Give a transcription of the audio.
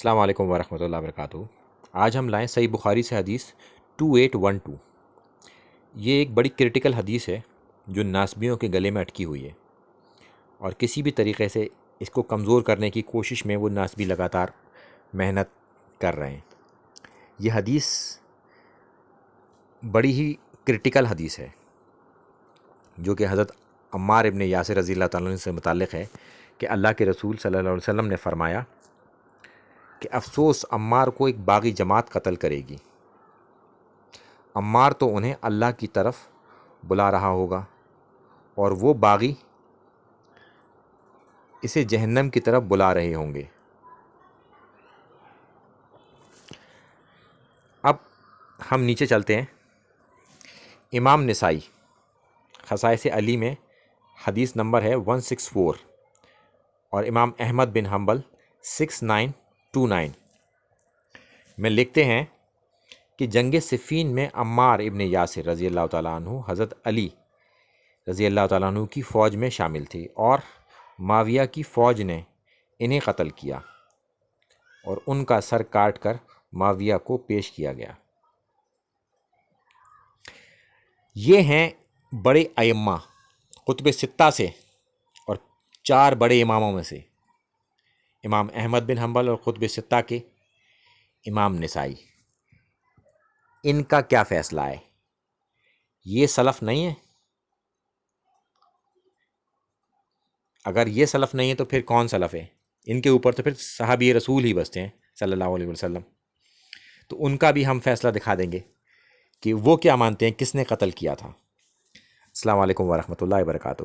السلام علیکم ورحمۃ اللہ وبرکاتہ۔ آج ہم لائیں صحیح بخاری سے حدیث 2812۔ یہ ایک بڑی کرٹیکل حدیث ہے جو ناسبیوں کے گلے میں اٹکی ہوئی ہے، اور کسی بھی طریقے سے اس کو کمزور کرنے کی کوشش میں وہ ناسبی لگاتار محنت کر رہے ہیں۔ یہ حدیث بڑی ہی کرٹیکل حدیث ہے جو کہ حضرت عمار ابن یاسر رضی اللہ تعالیٰ عنہ سے متعلق ہے کہ اللہ کے رسول صلی اللہ علیہ وسلم نے فرمایا کہ افسوس عمار کو ایک باغی جماعت قتل کرے گی، عمار تو انہیں اللہ کی طرف بلا رہا ہوگا اور وہ باغی اسے جہنم کی طرف بلا رہے ہوں گے۔ اب ہم نیچے چلتے ہیں۔ امام نسائی خصائص علی میں حدیث نمبر ہے 164، اور امام احمد بن حنبل 6929 میں لکھتے ہیں کہ جنگ صفین میں عمار ابن یاسر رضی اللہ تعالیٰ عنہ حضرت علی رضی اللہ تعالیٰ عنہ کی فوج میں شامل تھی، اور معاویہ کی فوج نے انہیں قتل کیا اور ان کا سر کاٹ کر معاویہ کو پیش کیا گیا۔ یہ ہیں بڑے ائمہ قطب ستہ سے، اور 4 بڑے اماموں میں سے امام احمد بن حنبل، اور قطب ستہ کے امام نسائی۔ ان کا کیا فیصلہ ہے؟ یہ سلف نہیں ہے؟ اگر یہ سلف نہیں ہے تو پھر کون سلف ہے؟ ان کے اوپر تو پھر صحابی رسول ہی بستے ہیں صلی اللہ علیہ وسلم۔ تو ان کا بھی ہم فیصلہ دکھا دیں گے کہ وہ کیا مانتے ہیں، کس نے قتل کیا تھا۔ السلام علیکم ورحمۃ اللہ وبرکاتہ۔